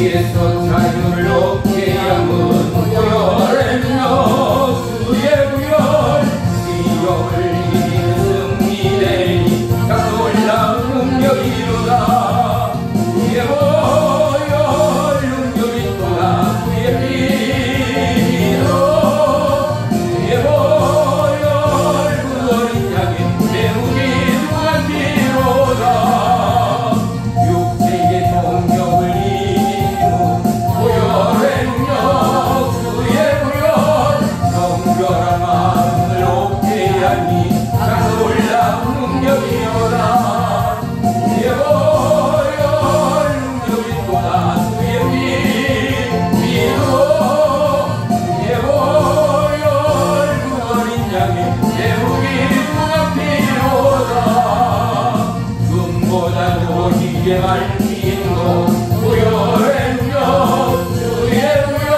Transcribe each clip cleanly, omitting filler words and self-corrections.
죄에서 자유를 얻게 함은 구열하며 주의 구열 위협을 이기는 승리되니 참 놀라운 능력이로다. 주의 보혈 능력이 또다. 주의 피로 주의 보혈 그 어린 양의 내 무기중한 피로다. 이게 밝힌 것 구열의 능력 주의 구열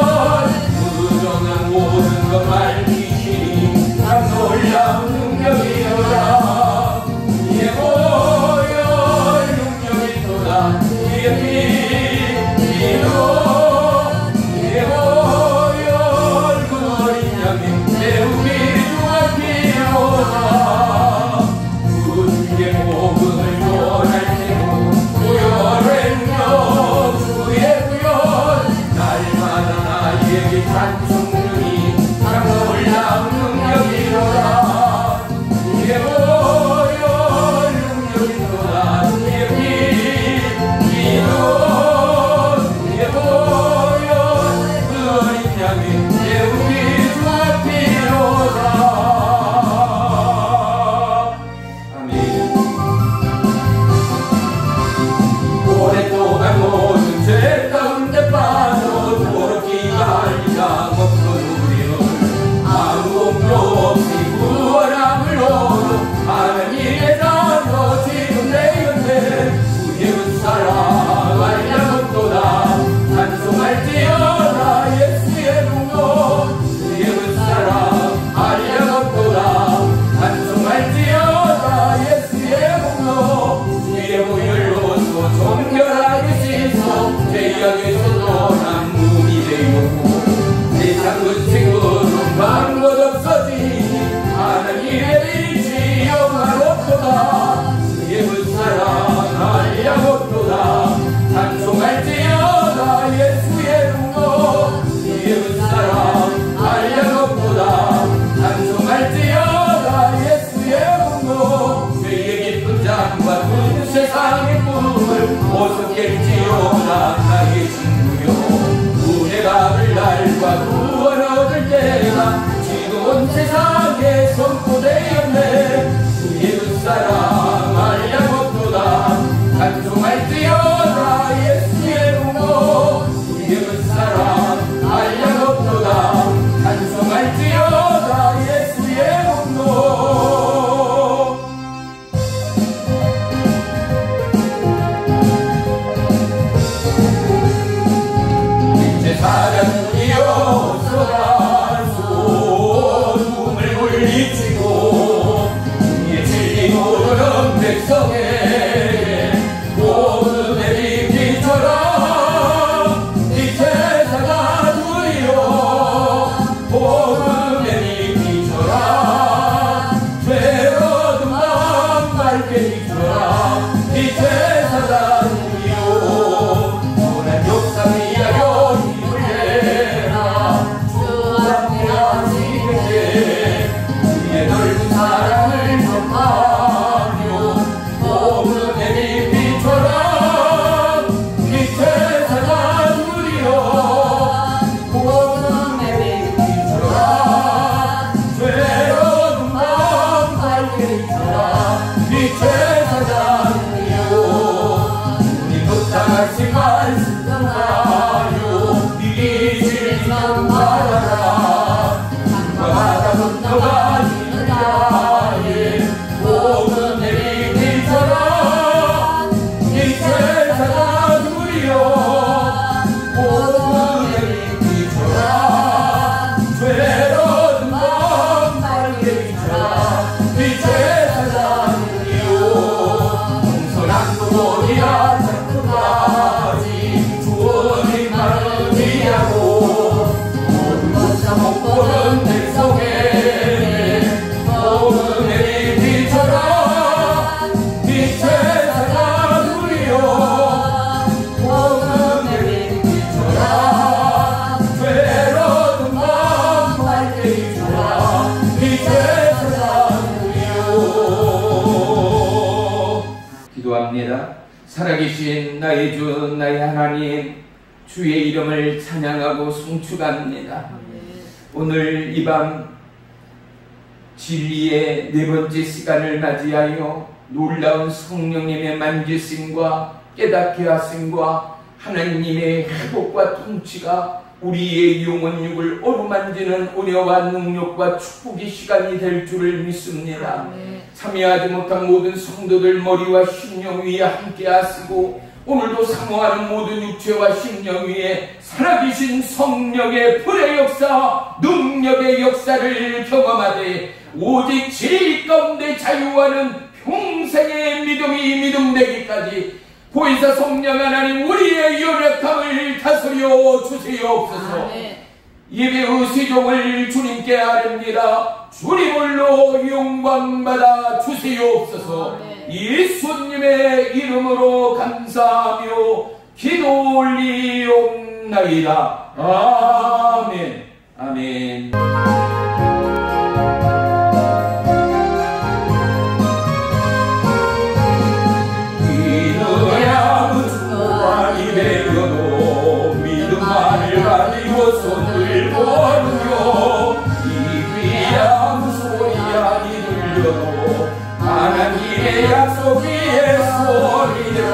무정한 모든 것 밝히시니 참 놀라운 능력이로다. 주의 보혈 능력이 또다. 주의 피로 주의 보혈 그 어린 양의 매우 귀중한 피로다. 그 주의 복음을 전할 때도 구열의 능력 주의 구열 날마다 나에게 찬송하니 참 놀라운 능력이로다. 주의 보혈 능력이로다. 주의 피로 주의 보혈 그 어린 양의 매우 귀중한 피로다. 모든 죄 가운데 빠져 돌이키가 할리가 없는 우리를 아무 공로 없이 구원함을 얻어 하나님의 자녀 지금 내 곁에 주의 그 사랑 알려놓도다. 찬송할지어다 예수의 분노 주의 그 사랑 알려놓도다. 찬송할지어다 예수의 분노 주의 보혈로서 정결하게 죄악에서 떠난 문이 되었고 세상 그 친구는 방법 없어지니 하나님의 빛이 영화롭도다. 주의 그 사랑 알려놓도다. 찬송할지어다 예수의 분노 주의 그 사랑 알려놓도다. 찬송할지어다 예수의 분노 죄의 깊은 잠과 그 세상의 꿈을 보석할지어다. 나의 친구여 은혜 갚을 날과 구원 얻을 때가 지금 온 세상에 선포되었네. 주의 그 사랑 알려놓도다. 찬송할지어다 예수의 분노 주의 그 사랑 알려놓도다. 찬송할지어다 예수의 분노 사랑이여 쏟아서 숨을 물리치고 주의 진리 모르는 백성에게 복음의 빛비춰라. 이 제사가 주리여 복음의 빛비춰라. 죄로운 마음 밝게 비춰라. 이 제사가 주리여 선한 역사이야여 넓은 사랑을 전하며 복음의 빛 비춰라. 빛의 사자 누리여 복음의 빛 비춰라. 죄로운 마음 밝게 비춰라. 빛의 사자 누리여 우리 부탁하신 말씀 전하여 이 진리만 말하라. 바다 건너가 복음의 빛 비춰라. 빛의 사자 누리여 복음의 빛 비춰라. 죄로운 마음 밝게 비춰라. 빛의 사자 누리여 동서남북 어디야 창고까지 살아계신 나의 주 나의 하나님, 주의 이름을 찬양하고 송축합니다. 오늘 이 밤 진리의 네 번째 시간을 맞이하여 놀라운 성령님의 만지심과 깨닫게 하심과 하나님의 회복과 통치가 우리의 영혼육을 어루만지는 은혜와 능력과 축복의 시간이 될 줄을 믿습니다. 참여하지 못한 모든 성도들 머리와 심령 위에 함께 하시고, 오늘도 사모하는 모든 육체와 심령 위에 살아계신 성령의 불의 역사, 능력의 역사를 경험하되 오직 진리 가운데 자유하는 평생의 믿음이 믿음되기까지 보혜사 성령 하나님, 우리의 연약함을 다스려 주시옵소서. 예배의 세종을 주님께 아뢰옵니다. 주님을로 영광받아 주시옵소서. 예수님의 이름으로 감사하며 기도 올리옵나이다. 아멘. 아멘. 믿음만을 가지고 손을 모으며 이 귀한 소리 아니 들려도 하나님의 약속 위에 소리라.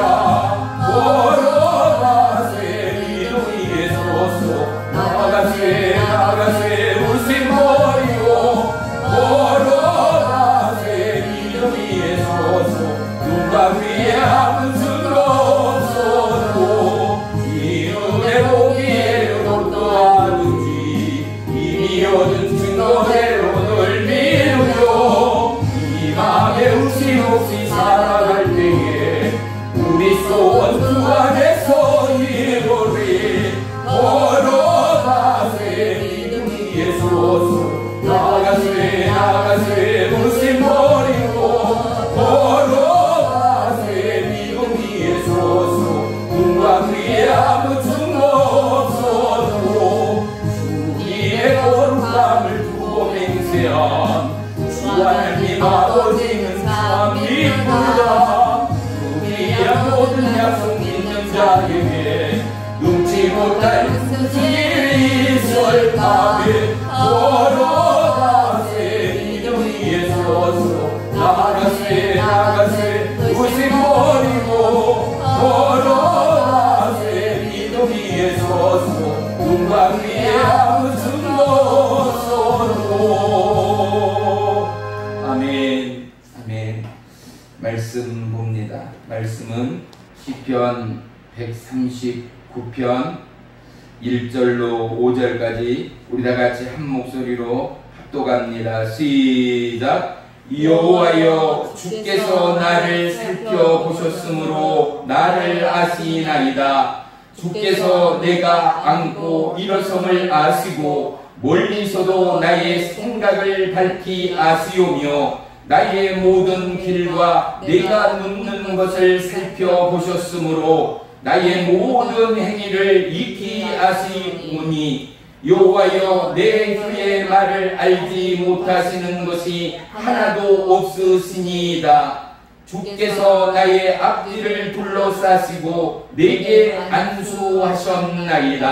걸어가세 믿음 위에 서서 나가세 나가세 웃음머리고 걸어가세 믿음 위에 서서 누가 위에 아무 증거 없어도 이름의 복이에 도와주지. 이미 얻은 증거대로 널 믿으며 이 맘에 웃이 없이 살아갈 때에 우리 소원 주 안에서 이루리. 걸어가세 믿음 위에 서서 나가세 나가세 웃음 버리고 걸어가세 믿음 위에 서서 눈과 위에 아무 증거 없어도 주님의 거룩함을 두고 맹세한 주 하나님 아버지는 참 이쁘다. 그 귀한 모든 약속 믿는 자에게 num지 못할 일이 있을까be. 걸어가세 믿음 위에 서서 나가세 나가세 웃음 버리고 걸어가세 믿음 위에 서서 눈과 위에 아무 증거 없어도. 아멘. 아멘. 말씀 봅니다. 말씀은 시편 139편 1절로 5절까지 우리 다 같이 한 목소리로 합독합니다. 시작. 여호와여, 주께서 나를 살펴보셨으므로 나를 아시나이다. 주께서 내가 안고 일어섬을 아시고 멀리서도 나의 생각을 밝히 아시오며 나의 모든 길과 내가 눕는 것을 살펴보셨으므로 나의 모든 행위를 익히 아시오니 여호와여, 내 혀의 말을 알지 못하시는 것이 하나도 없으시니이다. 주께서 나의 앞뒤를 둘러싸시고 내게 안수하셨나이다.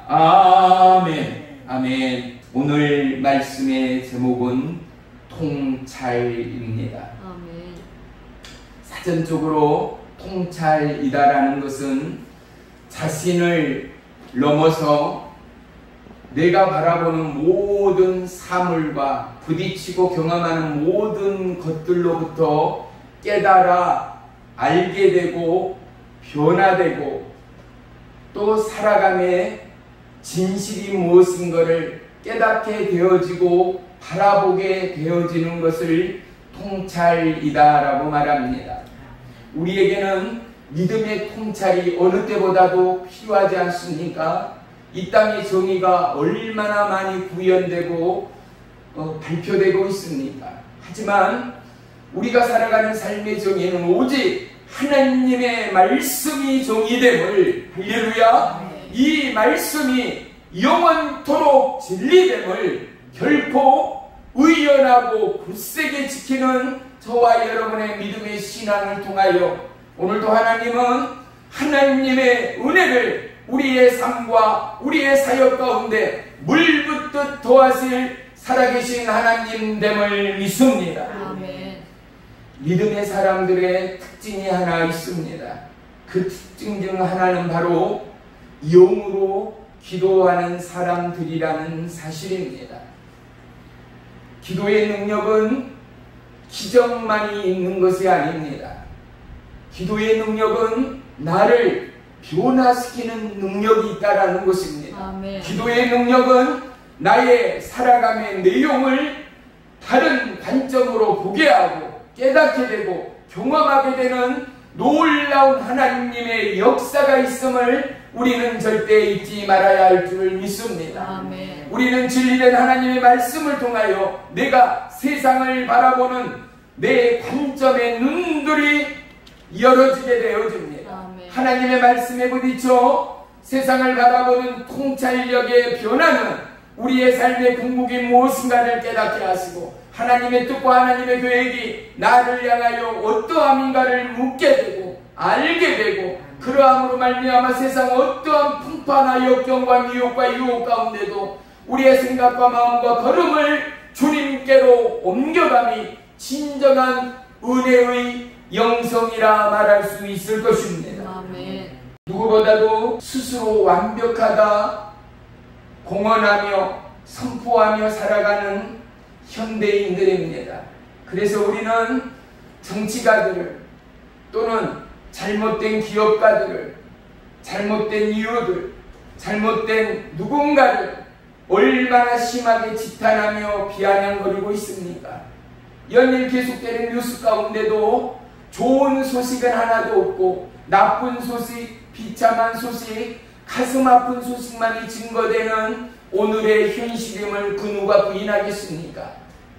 아멘. 아멘. 오늘 말씀의 제목은 통찰입니다. 아멘. 사전적으로 통찰이다라는 것은 자신을 넘어서 내가 바라보는 모든 사물과 부딪히고 경험하는 모든 것들로부터 깨달아 알게 되고 변화되고 또 살아감의 진실이 무엇인가를 깨닫게 되어지고 바라보게 되어지는 것을 통찰이다라고 말합니다. 우리에게는 믿음의 통찰이 어느 때보다도 필요하지 않습니까? 이 땅의 정의가 얼마나 많이 구현되고 발표되고 있습니까? 하지만 우리가 살아가는 삶의 정의는 오직 하나님의 말씀이 정의됨을, 할렐루야, 이 말씀이 영원토록 진리됨을 결코 의연하고 굳세게 지키는 저와 여러분의 믿음의 신앙을 통하여 오늘도 하나님은 하나님의 은혜를 우리의 삶과 우리의 사역 가운데 물붓듯 도와실 살아계신 하나님됨을 믿습니다. 아멘. 믿음의 사람들의 특징이 하나 있습니다. 그 특징 중 하나는 바로 영으로 기도하는 사람들이라는 사실입니다. 기도의 능력은 기적만이 있는 것이 아닙니다. 기도의 능력은 나를 변화시키는 능력이 있다라는 것입니다. 아멘. 기도의 능력은 나의 살아감의 내용을 다른 관점으로 보게 하고 깨닫게 되고 경험하게 되는 놀라운 하나님의 역사가 있음을 우리는 절대 잊지 말아야 할 줄 믿습니다. 아멘. 우리는 진리된 하나님의 말씀을 통하여 내가 세상을 바라보는 내 관점의 눈들이 열어지게 되어집니다. 아멘. 하나님의 말씀에 부딪혀 세상을 바라보는 통찰력의 변화는 우리의 삶의 궁극이 무엇인가를 깨닫게 하시고 하나님의 뜻과 하나님의 계획이 나를 향하여 어떠함인가를 묻게 되고 알게 되고 그러함으로 말미암아 세상 어떠한 풍파나 역경과 미혹과 유혹 가운데도 우리의 생각과 마음과 걸음을 주님께로 옮겨감이 진정한 은혜의 영성이라 말할 수 있을 것입니다. 아멘. 누구보다도 스스로 완벽하다 공언하며 선포하며 살아가는 현대인들입니다. 그래서 우리는 정치가들을 또는 잘못된 기업가들을 잘못된 이유들 잘못된 누군가를 얼마나 심하게 지탄하며 비아냥거리고 있습니까? 연일 계속되는 뉴스 가운데도 좋은 소식은 하나도 없고 나쁜 소식, 비참한 소식, 가슴 아픈 소식만이 증거되는 오늘의 현실임을 그 누가 부인하겠습니까?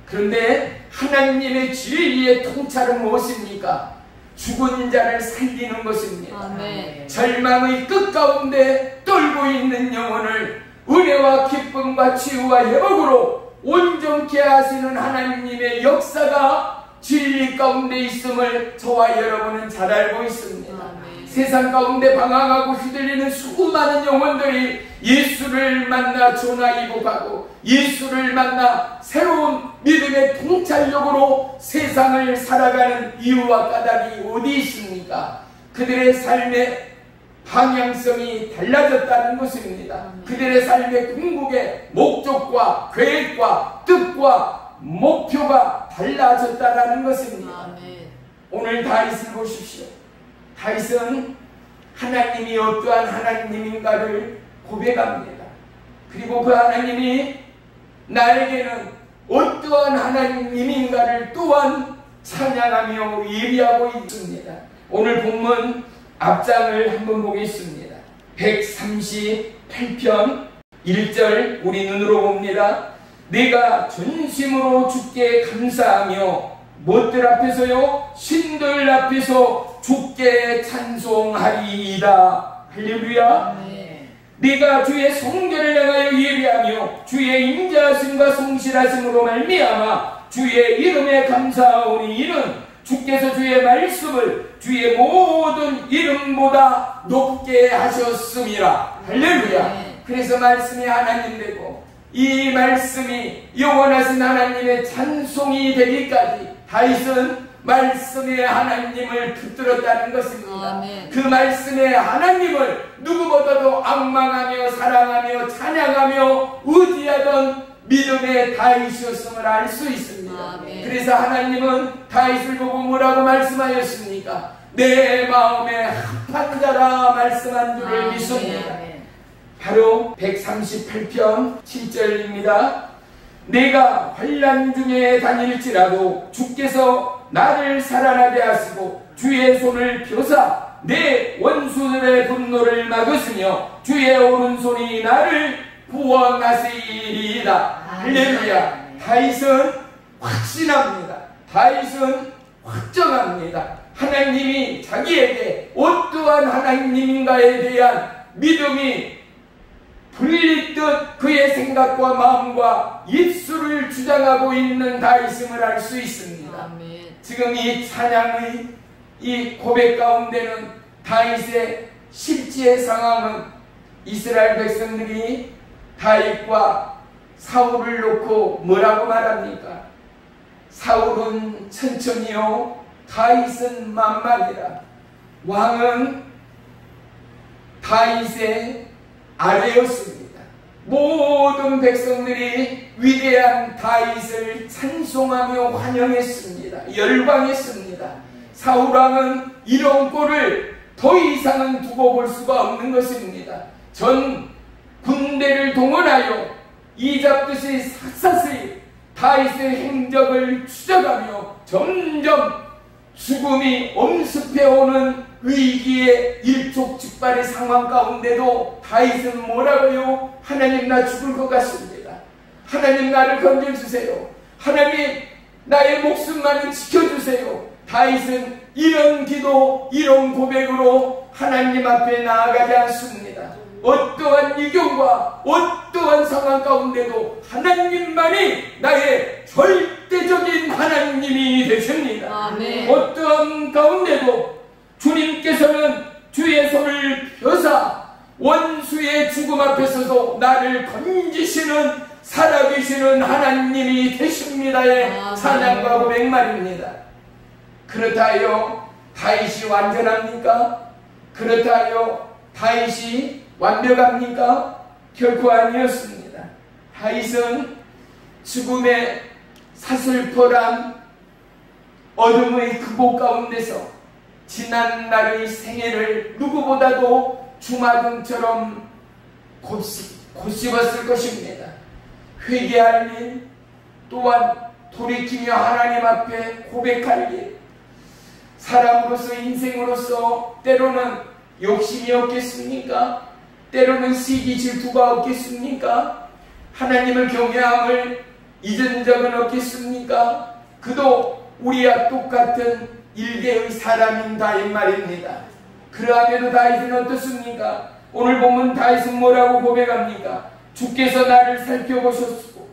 그런데 하나님의 진리의 통찰은 무엇입니까? 죽은 자를 살리는 것입니다. 아멘. 절망의 끝 가운데 떨고 있는 영혼을 은혜와 기쁨과 치유와 회복으로 온전케 하시는 하나님의 역사가 진리 가운데 있음을 저와 여러분은 잘 알고 있습니다. 아멘. 세상 가운데 방황하고 휘둘리는 수많은 영혼들이 예수를 만나 전화이복하고 예수를 만나 새로운 믿음의 통찰력으로 세상을 살아가는 이유와 까닭이 어디 있습니까? 그들의 삶의 방향성이 달라졌다는 것입니다. 그들의 삶의 궁극의 목적과 계획과 뜻과 목표가 달라졌다는 것입니다. 아멘. 오늘 다윗을 보십시오. 다윗은 하나님이 어떠한 하나님인가를 고백합니다. 그리고 그 하나님이 나에게는 어떠한 하나님인가를 또한 찬양하며 예비하고 있습니다. 오늘 본문 앞장을 한번 보겠습니다. 138편 1절 우리 눈으로 봅니다. 내가 전심으로 주께 감사하며 무엇들 앞에서요? 신들 앞에서 주께 찬송하리이다. 할렐루야. 네. 네가 주의 성결을 향하여 예배하며 주의 임재하심과 성실하심으로 말미암아 주의 이름에 감사하오니 이는 주께서 주의 말씀을 주의 모든 이름보다 높게 하셨음이라. 할렐루야. 네. 그래서 말씀이 하나님 되고 이 말씀이 영원하신 하나님의 찬송이 되기까지 다윗은 말씀의 하나님을 붙들었다는 것입니다. 아멘. 그 말씀의 하나님을 누구보다도 악망하며 사랑하며 찬양하며 의지하던 믿음의 다윗이었음을 알 수 있습니다. 아멘. 그래서 하나님은 다윗을 보고 뭐라고 말씀하셨습니까? 내 마음에 합한 자라 말씀한 줄을 믿습니다. 바로 138편 7절입니다. 내가 환난 중에 다닐지라도 주께서 나를 살아나게 하시고 주의 손을 펴사 내 원수들의 분노를 막으시며 주의 오른손이 나를 구원하시리이다. 할렐루야. 다윗은 확신합니다. 다윗은 확정합니다. 하나님이 자기에게 어떠한 하나님인가에 대한 믿음이 불리듯 그의 생각과 마음과 입술을 주장하고 있는 다윗임을 알 수 있습니다. 아멘. 지금 이 찬양의 이 고백 가운데는 다윗의 실제 상황은 이스라엘 백성들이 다윗과 사울을 놓고 뭐라고 말합니까? 사울은 천천히요, 다윗은 만만이라. 왕은 다윗의 아래였습니다. 모든 백성들이 위대한 다윗을 찬송하며 환영했습니다. 열광했습니다. 사울왕은 이런 꼴을 더 이상은 두고 볼 수가 없는 것입니다. 전 군대를 동원하여 이잡듯이 샅샅이 다윗의 행적을 추적하며 점점 죽음이 엄습해오는 위기의 일촉즉발의 상황 가운데도 다윗은 뭐라고요? 하나님, 나 죽을 것 같습니다. 하나님, 나를 건져주세요. 하나님, 나의 목숨만은 지켜주세요. 다윗은 이런 기도, 이런 고백으로 하나님 앞에 나아가지 않습니다. 어떠한 위경과 어떠한 상황 가운데도 하나님만이 나의 절대적인 하나님이 되십니다. 아멘. 어떠한 가운데도 주님께서는 주의 손을 펴사 원수의 죽음 앞에서도 나를 건지시는 살아계시는 하나님이 되십니다의 찬양과 고백 말입니다. 그렇다 하여 다윗이 완전합니까? 그렇다 하여 다윗이 완벽합니까? 결코 아니었습니다. 다윗은 죽음의 사슬퍼란 어둠의 극복 가운데서 지난 날의 생애를 누구보다도 주마등처럼 곱씹었을 것입니다. 회개할 일, 또한 돌이키며 하나님 앞에 고백할 일, 사람으로서 인생으로서 때로는 욕심이 없겠습니까? 때로는 시기 질투가 없겠습니까? 하나님을 경외함을 잊은 적은 없겠습니까? 그도 우리와 똑같은 일개의 사람인다 이 말입니다. 그러함에도 다윗은 어떻습니까? 오늘 보면 다윗은 뭐라고 고백합니까? 주께서 나를 살펴보셨고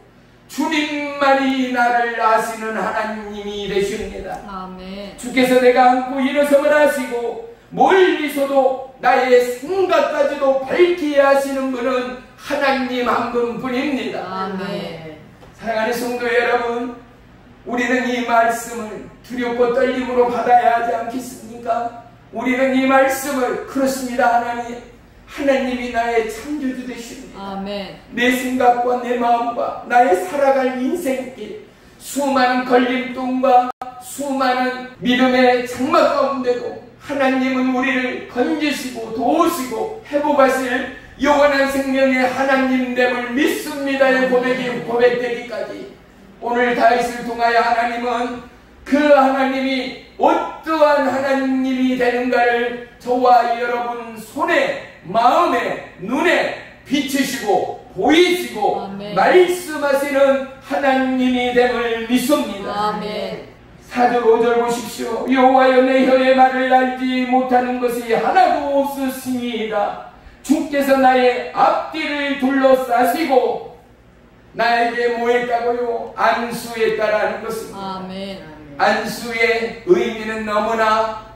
주님만이 나를 아시는 하나님이 되십니다. 아멘. 주께서 내가 앉고 일어섬을 아시고 멀리서도 나의 생각까지도 밝게 하시는 분은 하나님 한 분뿐입니다. 아멘. 사랑하는 성도 여러분, 우리는 이 말씀을 두렵고 떨림으로 받아야 하지 않겠습니까? 우리는 이 말씀을, 그렇습니다, 하나님이 나의 창조주 되십니다. 아멘. 내 생각과 내 마음과 나의 살아갈 인생길, 수많은 걸림돌과 수많은 믿음의 장막 가운데도 하나님은 우리를 건지시고 도우시고 회복하실 영원한 생명의 하나님됨을 믿습니다의 고백이 고백되기까지 오늘 다윗을 통하여 하나님은 그 하나님이 어떠한 하나님이 되는가를 저와 여러분 손에, 마음에, 눈에 비추시고 보이시고 아멘. 말씀하시는 하나님이 됨을 믿습니다. 아멘. 4절 5절 보십시오. 여호와여, 내 혀의 말을 알지 못하는 것이 하나도 없으시니이다. 주께서 나의 앞뒤를 둘러싸시고 나에게 뭐 했다고요? 안수했다라는 것입니다. 아멘. 안수의 의미는 너무나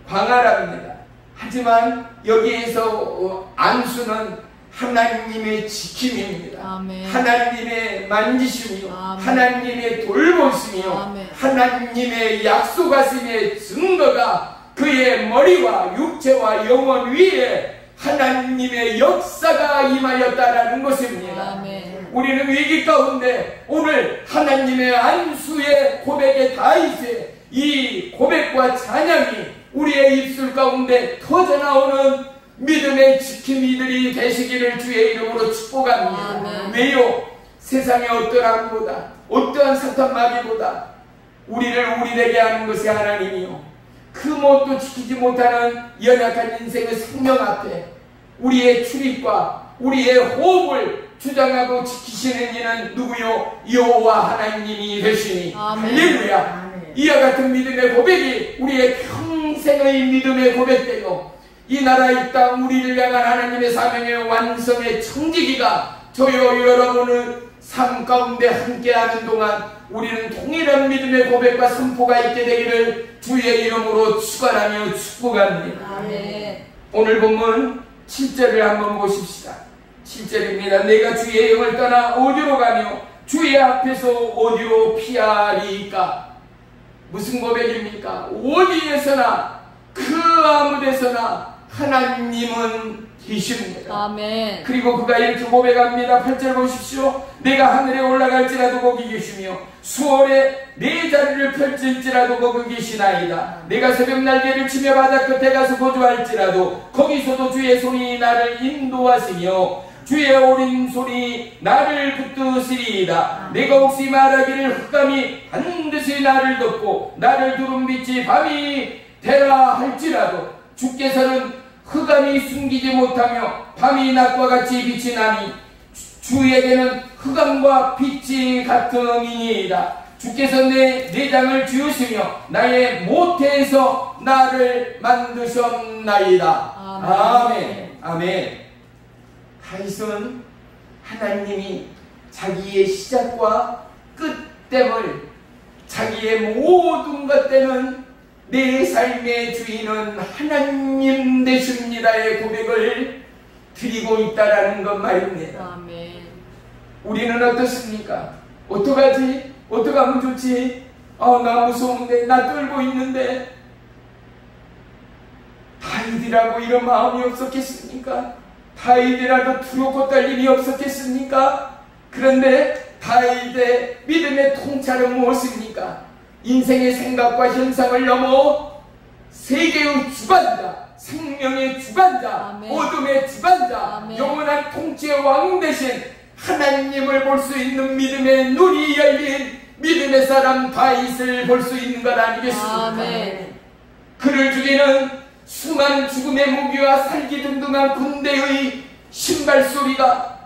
광활합니다. 하지만 여기에서 안수는 하나님의 지킴입니다. 아멘. 하나님의 만지심이요, 아멘. 하나님의 돌보심이요, 아멘. 하나님의 약속하심의 증거가 그의 머리와 육체와 영혼 위에 하나님의 역사가 임하였다라는 것입니다. 아멘. 우리는 위기 가운데 오늘 하나님의 안수의 고백의 다윗의 이 고백과 찬양이 우리의 입술 가운데 터져나오는 믿음의 지킴이들이 되시기를 주의 이름으로 축복합니다. 아멘. 왜요? 세상의 어떠한 보다, 어떠한 사탄 마귀보다 우리를 우리되게 하는 것이 하나님이요, 그 뭣도 지키지 못하는 연약한 인생의 생명 앞에 우리의 출입과 우리의 호흡을 주장하고 지키시는 이는 누구요? 여호와 하나님이 되시니. 할렐루야. 이와 같은 믿음의 고백이 우리의 평생의 믿음의 고백되고 이 나라 이 땅 우리를 향한 하나님의 사명의 완성의 청지기가 저요 여러분을 삶 가운데 함께하는 동안 우리는 동일한 믿음의 고백과 선포가 있게 되기를 주의 이름으로 축원하며 축복합니다. 아멘. 오늘 본문 7절을 한번 보십시다. 7절입니다. 내가 주의 영을 떠나 어디로 가며 주의 앞에서 어디로 피하리까? 무슨 고백입니까? 어디에서나 그 아무데서나 하나님은 계십니다. 아멘. 그리고 그가 이렇게 고백합니다. 8절 보십시오. 내가 하늘에 올라갈지라도 거기 계시며 수월에 내 자리를 펼칠지라도 거기 계시나이다. 내가 새벽 날개를 치며 바다 끝에 가서 거주할지라도 거기서도 주의 손이 나를 인도하시며 주의 어린 손이 나를 붙드시리이다. 내가 혹시 말하기를 흑암이 반드시 나를 덮고 나를 두른 빛이 밤이 되라 할지라도 주께서는 흑암이 숨기지 못하며 밤이 낮과 같이 빛이 나니 주에게는 흑암과 빛이 같음이니이다. 주께서 내 내장을 지으시며 나의 모태에서 나를 만드셨나이다. 아멘. 아멘. 다윗은 하나님이 자기의 시작과 끝됨을, 자기의 모든 것 때는 내 삶의 주인은 하나님 되십니다의 고백을 드리고 있다라는 것 말입니다. 아멘. 우리는 어떻습니까? 어떡하지? 어떡하면 좋지? 나 무서운데, 나 떨고 있는데. 다윗이라고 이런 마음이 없었겠습니까? 다윗이라도 두렵고 떨림이 없었겠습니까? 그런데 다윗의 믿음의 통찰은 무엇입니까? 인생의 생각과 현상을 넘어 세계의 주관자, 생명의 주관자, 아멘. 어둠의 주관자, 아멘. 영원한 통치의 왕 대신 하나님을 볼 수 있는 믿음의 눈이 열린 믿음의 사람 다윗을 볼 수 있는 것 아니겠습니까? 아멘. 그를 죽이는 수많은 죽음의 무기와 살기등등한 군대의 신발 소리가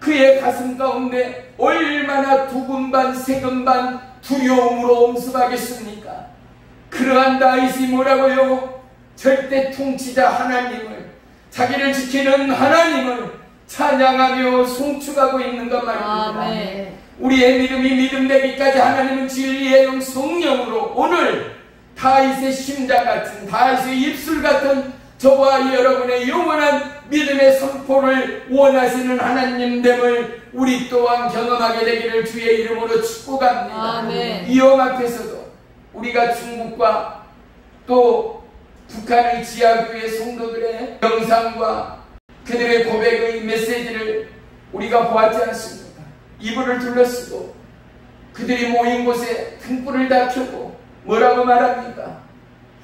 그의 가슴 가운데 얼마나 두근 반 세금 반 두려움으로 엄습하겠습니까? 그러한 다윗이 뭐라고요? 절대 통치자 하나님을, 자기를 지키는 하나님을 찬양하며 송축하고 있는 것 말입니다. 아멘. 우리의 믿음이 믿음 되기까지 하나님은 진리의 영 성령으로 오늘 다윗의 심장 같은, 다윗의 입술 같은 저와 여러분의 영원한 믿음의 선포를 원하시는 하나님됨을 우리 또한 경험하게 되기를 주의 이름으로 축복합니다. 아멘. 이 영 앞에서도 우리가 중국과 또 북한의 지하교회 성도들의 영상과 그들의 고백의 메시지를 우리가 보았지 않습니까? 이불을 둘러쓰고 그들이 모인 곳에 등불을 다 켜고 뭐라고 말합니까?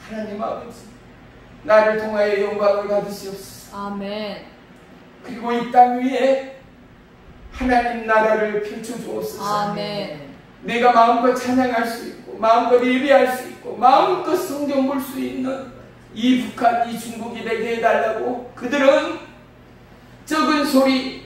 하나님 아버지, 나를 통하여 영광을 받으시옵소서. 아멘. 그리고 이 땅 위에 하나님 나라를 펼쳐주옵소서. 아멘. 내가 마음껏 찬양할 수 있고 마음껏 예배할 수 있고 마음껏 성경 볼 수 있는 이 북한, 이 중국이 되게 해달라고 그들은 적은 소리,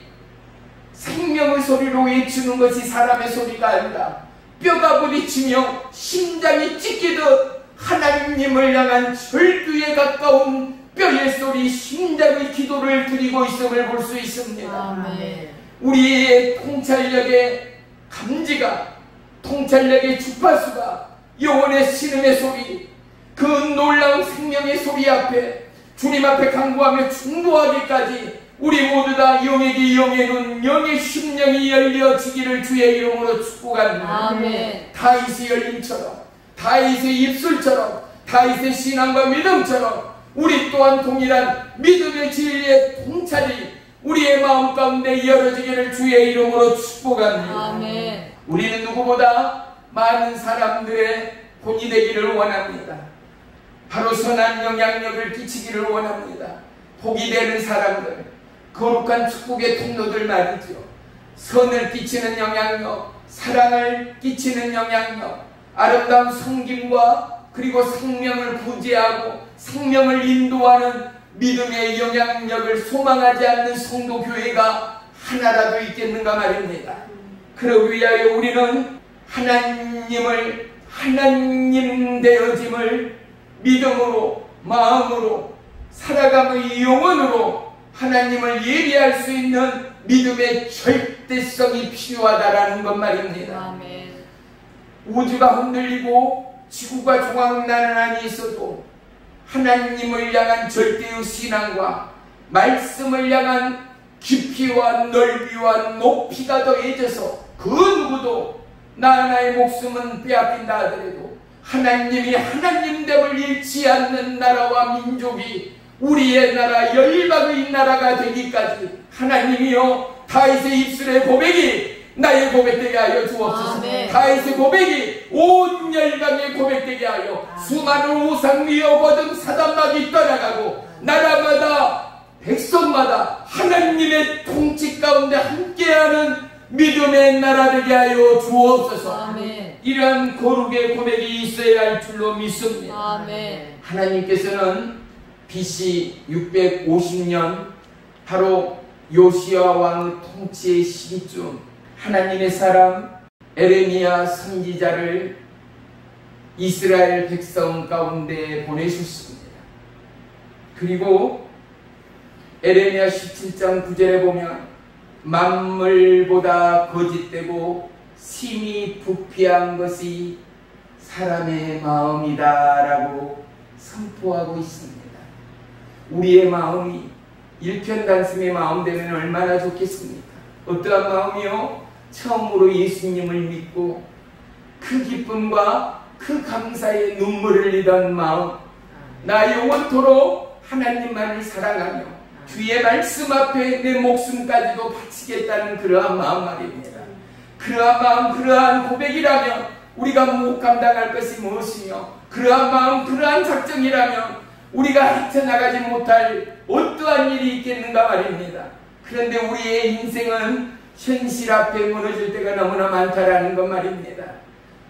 생명의 소리로 외치는 것이 사람의 소리가 아니라 뼈가 부딪히며 심장이 찢기듯 하나님을 향한 절규에 가까운 뼈의 소리, 심장의 기도를 드리고 있음을 볼 수 있습니다. 아멘. 우리의 통찰력의 감지가, 통찰력의 주파수가 영혼의 신음의 소리, 그 놀라운 생명의 소리 앞에 주님 앞에 간구하며 중보하기까지 우리 모두 다 영에게 영의 눈, 영의 심령이 열려지기를 주의 이름으로 축복합니다. 아멘. 다윗의 열림처럼, 다윗의 입술처럼, 다윗의 신앙과 믿음처럼 우리 또한 동일한 믿음의 진리의 통찰이 우리의 마음 가운데 열어지기를 주의 이름으로 축복합니다. 아멘. 우리는 누구보다 많은 사람들의 본이 되기를 원합니다. 바로 선한 영향력을 끼치기를 원합니다. 복이 되는 사람들, 거룩한 축복의 통로들 말이죠. 선을 끼치는 영향력, 사랑을 끼치는 영향력, 아름다운 섬김과 그리고 생명을 구제하고 생명을 인도하는 믿음의 영향력을 소망하지 않는 성도 교회가 하나라도 있겠는가 말입니다. 그러기 위하여 우리는 하나님을, 하나님 되어짐을 믿음으로, 마음으로, 살아감의 영혼으로 하나님을 예리할 수 있는 믿음의 절대성이 필요하다라는 것 말입니다. 아멘. 우주가 흔들리고 지구가 조각나는 있어도 하나님을 향한 절대의 신앙과 말씀을 향한 깊이와 넓이와 높이가 더해져서 그 누구도 나 하나의 목숨은 빼앗긴다 하더라도 하나님이 하나님됨을 잃지 않는 나라와 민족이 우리의 나라 열방의 나라가 되기까지 하나님이여 다윗의 입술의 고백이 나의 고백되게 하여 주옵소서. 아멘. 다윗의 고백이 온 열방에 고백되게 하여 수많은 우상 위에 거듭 사단막이 떠나가고 나라마다 백성마다 하나님의 통치 가운데 함께하는 믿음의 나라 되게 하여 주옵소서. 아멘. 이러한 거룩의 고백이 있어야 할 줄로 믿습니다. 아멘. 하나님께서는 BC 650년 바로 요시야 왕의 통치의 시기쯤 하나님의 사람 에레미야 선지자를 이스라엘 백성 가운데 보내셨습니다. 그리고 에레미야 17장 9절에 보면 만물보다 거짓되고 심히 부패한 것이 사람의 마음이다 라고 선포하고 있습니다. 우리의 마음이 일편단심의 마음 되면 얼마나 좋겠습니까? 어떠한 마음이요? 처음으로 예수님을 믿고 그 기쁨과 그 감사의 눈물을 흘리던 마음, 나 영원토록 하나님만을 사랑하며 주의 말씀 앞에 내 목숨까지도 바치겠다는 그러한 마음 말입니다. 그러한 마음, 그러한 고백이라면 우리가 못 감당할 것이 무엇이며 그러한 마음, 그러한 작정이라면 우리가 헤쳐나가지 못할 어떠한 일이 있겠는가 말입니다. 그런데 우리의 인생은 현실 앞에 무너질 때가 너무나 많다라는 것 말입니다.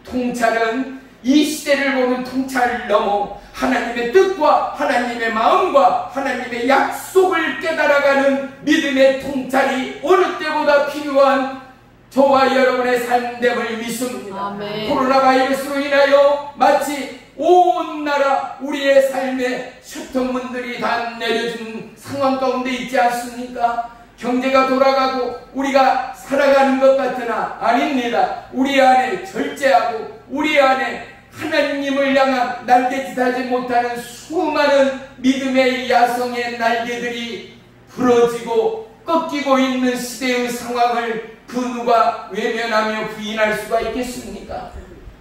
통찰은 이 시대를 보는 통찰을 넘어 하나님의 뜻과 하나님의 마음과 하나님의 약속을 깨달아가는 믿음의 통찰이 어느 때보다 필요한 저와 여러분의 삶됨을 믿습니다. 아멘. 코로나 바이러스로 인하여 마치 온 나라 우리의 삶에 셔터문들이 다 내려진 상황 가운데 있지 않습니까? 경제가 돌아가고 우리가 살아가는 것 같으나 아닙니다. 우리 안에 절제하고 우리 안에 하나님을 향한 날개짓하지 못하는 수많은 믿음의 야성의 날개들이 부러지고 꺾이고 있는 시대의 상황을 그 누가 외면하며 부인할 수가 있겠습니까?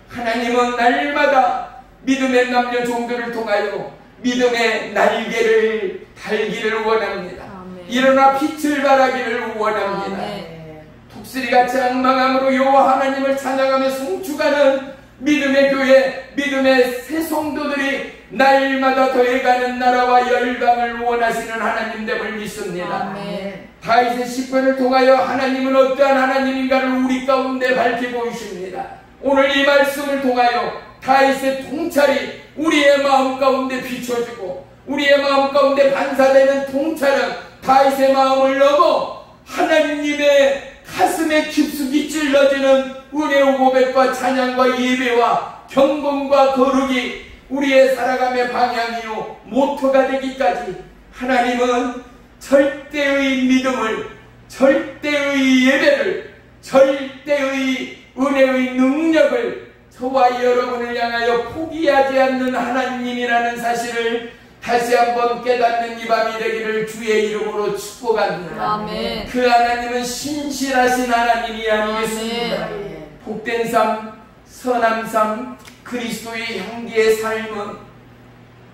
하나님은 날마다 믿음의 남녀 종들을 통하여 믿음의 날개를 달기를 원합니다. 아멘. 일어나 빛을 발하기를 원합니다. 아멘. 독수리같이 앙망함으로 여호와 하나님을 찬양하며 송축하는 믿음의 교회, 믿음의 새 성도들이 날마다 더해가는 나라와 열방을 원하시는 하나님됨을 믿습니다. 아멘. 다윗의 시편을 통하여 하나님은 어떠한 하나님인가를 우리 가운데 밝히 보이십니다. 오늘 이 말씀을 통하여 다윗의 통찰이 우리의 마음 가운데 비춰지고 우리의 마음 가운데 반사되는 통찰은 다윗의 마음을 넘어 하나님의 가슴에 깊숙이 찔러지는 은혜의 고백과 찬양과 예배와 경건과 거룩이 우리의 살아감의 방향이요 모토가 되기까지 하나님은 절대의 믿음을, 절대의 예배를, 절대의 은혜의 능력을 저와 여러분을 향하여 포기하지 않는 하나님이라는 사실을 다시 한번 깨닫는 이 밤이 되기를 주의 이름으로 축복합니다. 아멘. 그 하나님은 신실하신 하나님이 아니겠습니까? 아멘. 복된 삶, 선한 삶, 그리스도의 향기의 삶은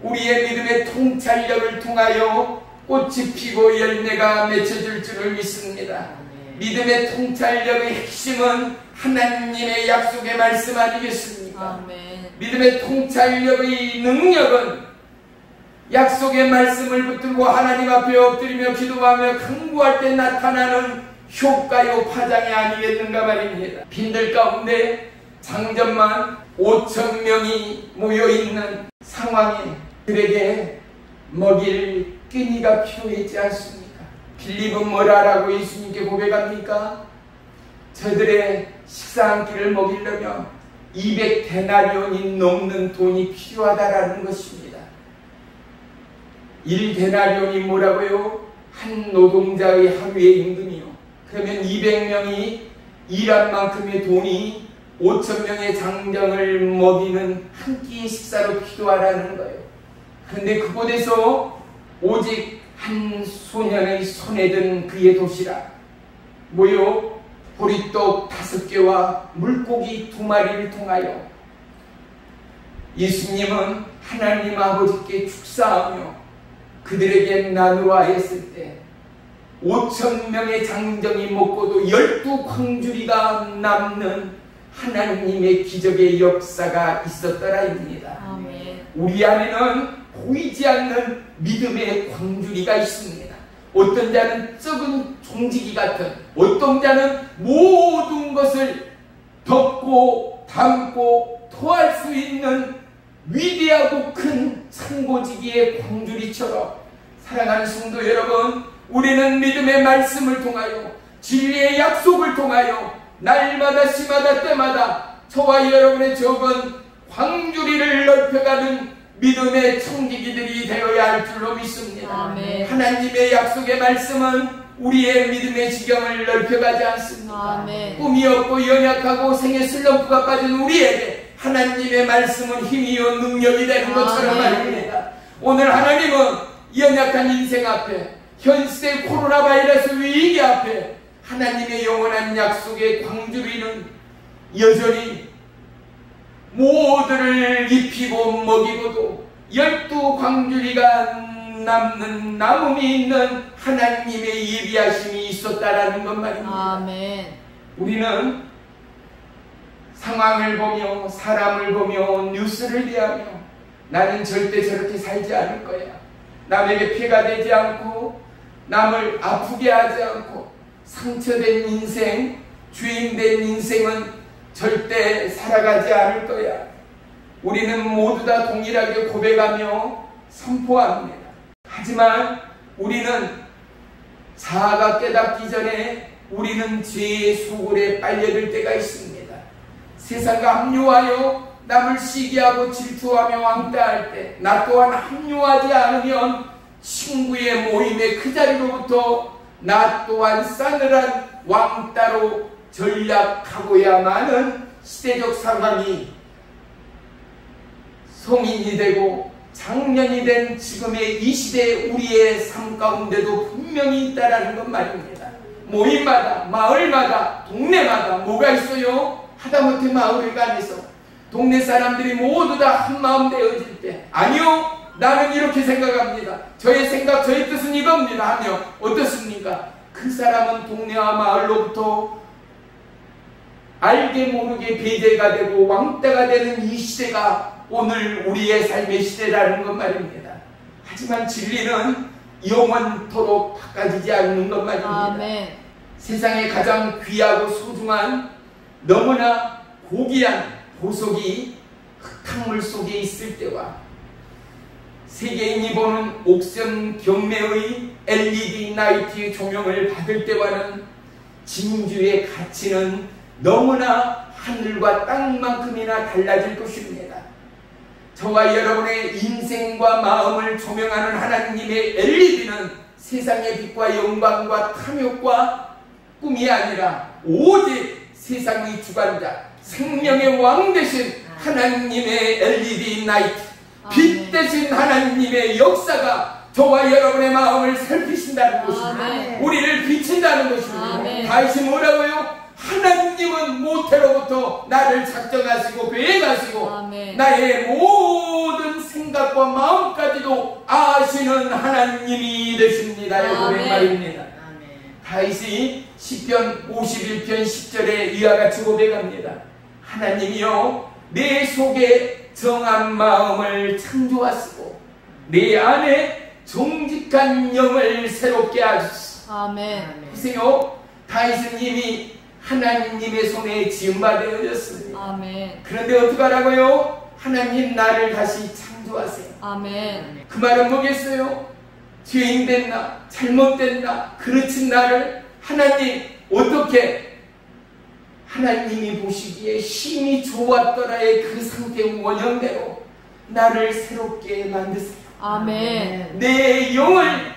우리의 믿음의 통찰력을 통하여 꽃이 피고 열매가 맺혀질 줄을 믿습니다. 믿음의 통찰력의 핵심은 하나님의 약속의 말씀 아니겠습니까? 아멘. 믿음의 통찰력의 능력은 약속의 말씀을 붙들고 하나님 앞에 엎드리며 기도하며 간구할 때 나타나는 효과요 파장이 아니겠는가 말입니다. 빈들 가운데 장전만 5,000명이 모여있는 상황에 그에게 먹일 끈이가 필요했지 않습니까? 빌립은 뭐라라고 예수님께 고백합니까? 저들의 식사 한 끼를 먹이려면 200데나리온이 넘는 돈이 필요하다라는 것입니다. 1데나리온이 뭐라고요? 한 노동자의 하루의 임금이요. 그러면 200명이 일한 만큼의 돈이 5,000명의 장정을 먹이는 한 끼의 식사로 필요하라는 거예요. 그런데 그곳에서 오직 한 소년의 손에 든 그의 도시락, 뭐요? 보리떡 5개와 물고기 2마리를 통하여 예수님은 하나님 아버지께 축사하며 그들에게 나누어 하였을 때 5,000명의 장정이 먹고도 12광주리가 남는 하나님의 기적의 역사가 있었더라입니다. 아멘. 우리 안에는 보이지 않는 믿음의 광주리가 있습니다. 어떤 자는 썩은 종지기 같은, 어떤 자는 모든 것을 덮고 담고 토할 수 있는 위대하고 큰 창고지기의 광주리처럼, 사랑하는 성도 여러분, 우리는 믿음의 말씀을 통하여 진리의 약속을 통하여 날마다 시마다 때마다 저와 여러분의 적은 광주리를 넓혀가는 믿음의 청지기들이 되어야 할 줄로 믿습니다. 아멘. 하나님의 약속의 말씀은 우리의 믿음의 지경을 넓혀가지 않습니까? 아멘. 꿈이 없고 연약하고 생애 슬럼프가 빠진 우리에게 하나님의 말씀은 힘이요 능력이 되는 것처럼 말입니다. 오늘 하나님은 연약한 인생 앞에, 현시대 코로나 바이러스 위기 앞에 하나님의 영원한 약속의 광주리는 여전히 모두를 입히고 먹이고도 12광주리가 남는 남음이 있는 하나님의 예비하심이 있었다라는 것 말입니다. 아멘. 우리는 상황을 보며 사람을 보며 뉴스를 대하며 나는 절대 저렇게 살지 않을 거야, 남에게 피해가 되지 않고 남을 아프게 하지 않고 상처된 인생, 주인된 인생은 절대 살아가지 않을 거야. 우리는 모두 다 동일하게 고백하며 선포합니다. 하지만 우리는 자아가 깨닫기 전에 우리는 죄의 수골에 빨려들 때가 있습니다. 세상과 합류하여 남을 시기하고 질투하며 왕따할 때, 나 또한 합류하지 않으면 친구의 모임의 그 자리로부터 나 또한 싸늘한 왕따로 전략하고야만은 시대적 상황이 성인이 되고 장년이 된 지금의 이 시대에 우리의 삶 가운데도 분명히 있다라는 것 말입니다. 모임마다, 마을마다, 동네마다 뭐가 있어요? 하다못해 마을을 가면서 동네 사람들이 모두 다 한마음 되어질 때, 아니요, 나는 이렇게 생각합니다, 저의 생각, 저의 뜻은 이겁니다 하며 어떻습니까? 그 사람은 동네와 마을로부터 알게 모르게 배제가 되고 왕따가 되는 이 시대가 오늘 우리의 삶의 시대라는 것 말입니다. 하지만 진리는 영원토록 바꿔지지 않는 것 말입니다. 아멘. 세상에 가장 귀하고 소중한 너무나 고귀한 보석이 흙탕물 속에 있을 때와 세계인이 보는 옥션 경매의 LED 나이트 조명을 받을 때와는 진주의 가치는 너무나 하늘과 땅만큼이나 달라질 것입니다. 저와 여러분의 인생과 마음을 조명하는 하나님의 LED는 세상의 빛과 영광과 탐욕과 꿈이 아니라 오직 세상의 주관자, 생명의 왕 되신 하나님의 LED 나이트, 빛 되신 하나님의 역사가 저와 여러분의 마음을 살피신다는 것입니다. 우리를 비친다는 것입니다. 다시 뭐라고요? 하나님은 모태로부터 나를 작정하시고 계획하시고 나의 모든 생각과 마음까지도 아시는 하나님이 되십니다. 여러분의 말입니다. 다윗이 시편 51편 10절에 이와 같이 고백합니다. 하나님이여, 내 속에 정한 마음을 창조하시고 내 안에 정직한 영을 새롭게 하소서. 아멘. 보세요, 다윗은 이미 하나님의 손에 지음바 되어졌습니다. 아멘. 그런데 어떻게 하라고요? 하나님, 나를 다시 창조하세요. 아멘. 그 말은 뭐겠어요? 죄인된 나, 잘못된 나, 그르친 나를 하나님 어떻게, 하나님이 보시기에 힘이 좋았더라의 그 상태의 원형대로 나를 새롭게 만드세요. 아멘. 내 영을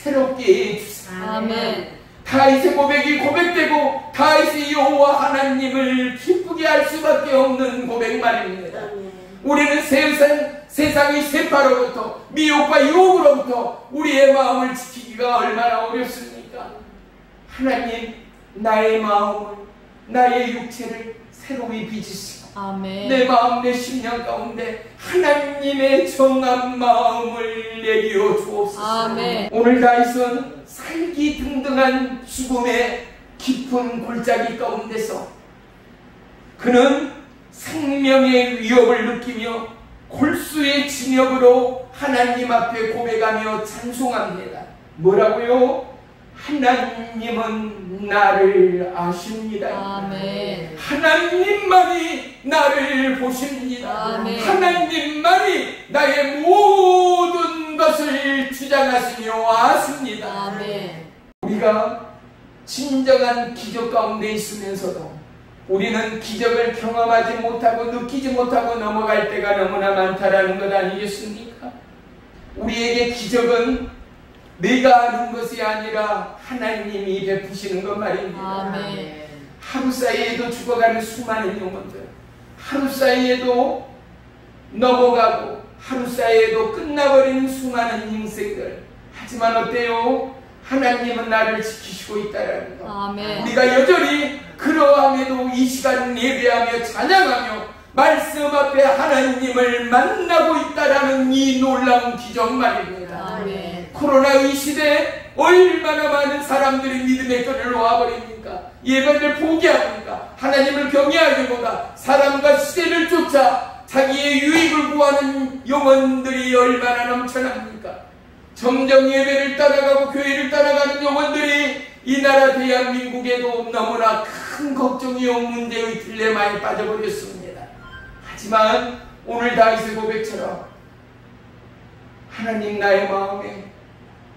새롭게 해주세요. 아멘. 다윗의 고백이 고백되고 다윗의 여호와 하나님을 기쁘게 할 수밖에 없는 고백 말입니다. 우리는 세상의 세파로부터 미혹과 유혹으로부터 우리의 마음을 지키기가 얼마나 어렵습니까? 하나님, 나의 마음을, 나의 육체를 새로이 빚으시고 아멘. 내 마음, 내 심령 가운데 하나님의 정한 마음을 내려 주옵소서. 아멘. 오늘 다윗은 살기 등등한 죽음의 깊은 골짜기 가운데서 그는 생명의 위협을 느끼며 골수의 진역으로 하나님 앞에 고백하며 찬송합니다. 뭐라고요? 하나님은 나를 아십니다. 아멘. 하나님만이 나를 보십니다. 아멘. 하나님만이 나의 모든 것을 주장하시며 아십니다. 아멘. 우리가 진정한 기적 가운데 있으면서도 우리는 기적을 경험하지 못하고 느끼지 못하고 넘어갈 때가 너무나 많다라는 것 아니겠습니까? 우리에게 기적은 내가 아는 것이 아니라 하나님이 베푸시는 것 말입니다. 아멘. 하루 사이에도 죽어가는 수많은 영혼들, 하루 사이에도 넘어가고 하루 사이에도 끝나버리는 수많은 인생들. 하지만 어때요? 하나님은 나를 지키시고 있다라는 것. 아멘. 우리가 여전히 그러함에도 이 시간 예배하며 찬양하며 말씀 앞에 하나님을 만나고 있다라는 이 놀라운 기적 말입니다. 아멘. 코로나 이 시대에 얼마나 많은 사람들이 믿음의 끈을 놓아버립니까? 예배를 포기합니까? 하나님을 경외하기보다 사람과 시대를 쫓아 자기의 유익을 구하는 영혼들이 얼마나 넘쳐납니까? 점점 예배를 따라가고 교회를 따라가는 영혼들이 이 나라 대한민국에도 너무나 큰 걱정이요 문제의 딜레마에 빠져버렸습니다. 하지만 오늘 다윗의 고백처럼 하나님 나의 마음에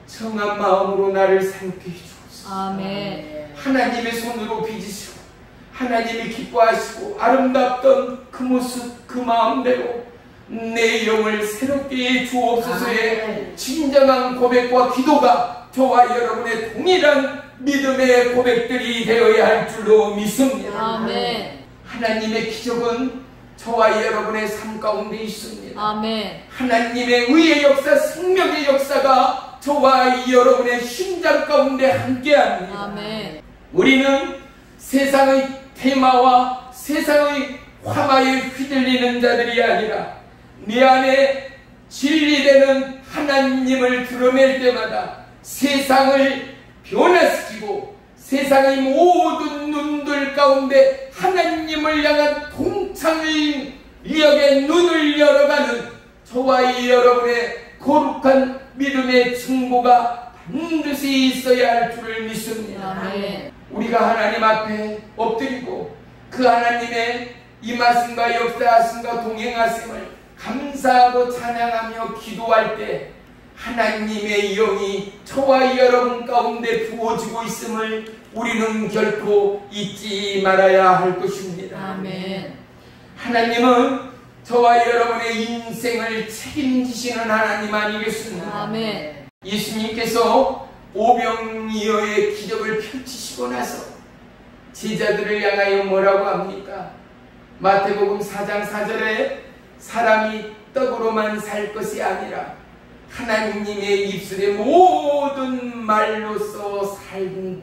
정한 마음으로 나를 새롭게 해주옵소서. 아멘. 하나님의 손으로 빚으시고 하나님이 기뻐하시고 아름답던 그 모습 그 마음대로 내 영을 새롭게 해 주옵소서의 진정한 고백과 기도가 저와 여러분의 동일한 믿음의 고백들이 되어야 할 줄로 믿습니다. 아멘. 하나님의 기적은 저와 여러분의 삶 가운데 있습니다. 아멘. 하나님의 의의 역사, 생명의 역사가 저와 여러분의 심장 가운데 함께합니다. 아멘. 우리는 세상의 테마와 세상의 화마에 휘둘리는 자들이 아니라 내 안에 진리되는 하나님을 드러낼 때마다 세상을 변화시키고 세상의 모든 눈들 가운데 하나님을 향한 동창의 리역의 눈을 열어가는 저와 여러분의 거룩한 믿음의 증거가 반드시 있어야 할 줄을 믿습니다. 아멘. 우리가 하나님 앞에 엎드리고 그 하나님의 임하심과 역사하심과 동행하심을 감사하고 찬양하며 기도할 때 하나님의 영이 저와 여러분 가운데 부어지고 있음을 우리는 결코 잊지 말아야 할 것입니다. 아멘. 하나님은 저와 여러분의 인생을 책임지시는 하나님 아니겠습니까? 아멘. 예수님께서 오병이어의 기적을 펼치시고 나서 제자들을 향하여 뭐라고 합니까? 마태복음 4장 4절에 사람이 떡으로만 살 것이 아니라 하나님의 입술의 모든 말로서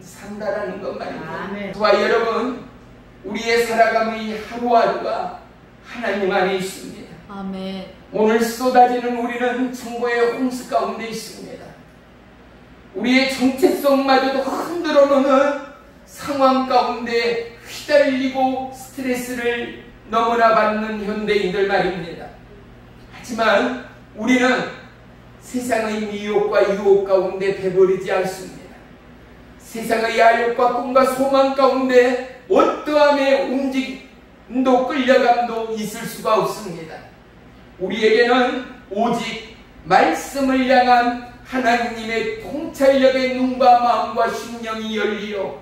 산다라는 것 말입니다. 저와 여러분, 우리의 살아감의 하루하루가 하나님 안에 있습니다. 아멘. 오늘 쏟아지는 우리는 정보의 홍수 가운데 있습니다. 우리의 정체성마저도 흔들어 놓는 상황 가운데 휘달리고 스트레스를 너무나 받는 현대인들 말입니다. 하지만 우리는 세상의 미혹과 유혹 가운데 배버리지 않습니다. 세상의 야욕과 꿈과 소망 가운데 어떠함의 움직임도 끌려감도 있을 수가 없습니다. 우리에게는 오직 말씀을 향한 하나님의 통찰력의 눈과 마음과 심령이 열리어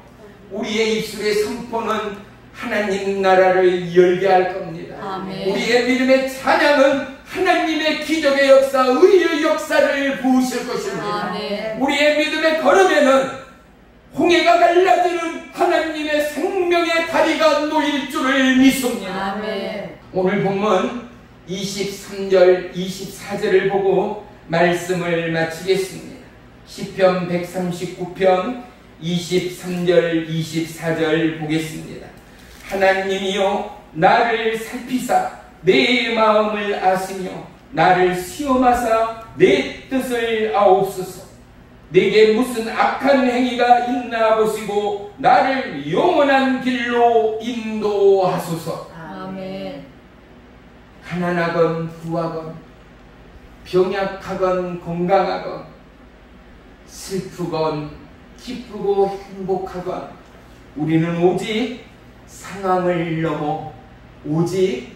우리의 입술의 선포는 하나님 나라를 열게 할 겁니다. 아멘. 우리의 믿음의 찬양은 하나님의 기적의 역사, 의의 역사를 부으실 것입니다. 아멘. 우리의 믿음의 걸음에는 홍해가 갈라지는 하나님의 생명의 다리가 놓일 줄을 믿습니다. 아멘. 오늘 본문 23절, 24절을 보고 말씀을 마치겠습니다. 시편 139편 23절, 24절 보겠습니다. 하나님이여 나를 살피사 내 마음을 아시며 나를 시험하사 내 뜻을 아옵소서. 내게 무슨 악한 행위가 있나 보시고 나를 영원한 길로 인도하소서. 아멘. 가난하건 부하건 병약하건 건강하건 슬프건 기쁘고 행복하건 우리는 오직 상황을 넘어 오직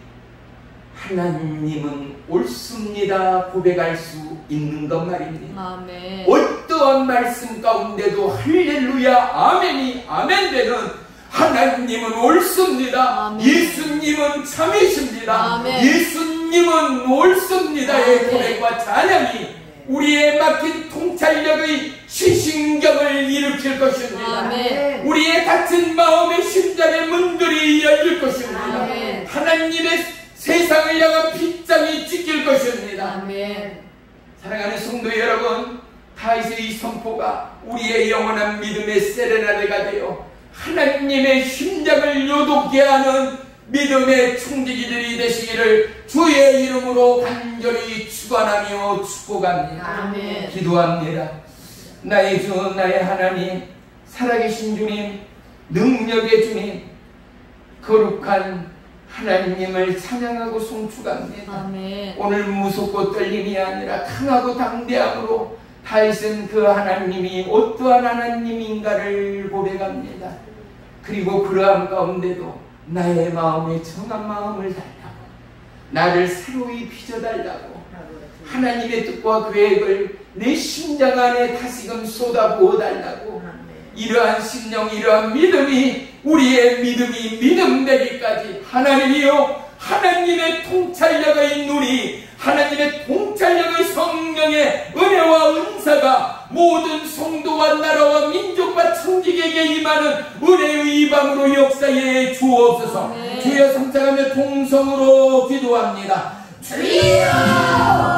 하나님은 옳습니다 고백할 수 있는 것 말입니다. 아멘. 어떠한 말씀 가운데도 할렐루야 아멘이 아멘되는 하나님은 옳습니다. 아멘. 예수님은 참이십니다. 아멘. 예수님은 옳습니다의 아멘. 고백과 찬양이 우리의 막힌 통찰력의 시신경을 일으킬 것입니다. 아멘. 우리의 닫힌 마음의 심장의 문들이 열릴 것입니다. 아멘. 하나님의 세상을 향한 빗장이 찢길 것입니다. 아멘. 사랑하는 성도 여러분, 다윗의 이 선포가 우리의 영원한 믿음의 세레나데가 되어 하나님의 심장을 요동케 하는 믿음의 청지기들이 되시기를 주의 이름으로 간절히 축원하며 축복합니다. 아멘. 기도합니다. 나의 주 나의 하나님, 살아계신 주님, 능력의 주님, 거룩한 하나님을 찬양하고 송축합니다. 아멘. 오늘 무섭고 떨림이 아니라 강하고 당대함으로 다윗은 그 하나님이 어떠한 하나님인가를 고백합니다. 그리고 그러한 가운데도 나의 마음에 정한 마음을 달라고, 나를 새로이 빚어달라고, 하나님의 뜻과 계획을 내 심장 안에 다시금 쏟아부어달라고, 이러한 심령, 이러한 믿음이 우리의 믿음이 믿음 되기까지 하나님이요 하나님의 통찰력의 눈이, 하나님의 통찰력의 성령의 은혜와 은사가 모든 성도와 나라와 민족과 천직에게 임하는 은혜의 밤으로 역사에 주옵소서. 주여 성장하며 통성으로 기도합니다. 주여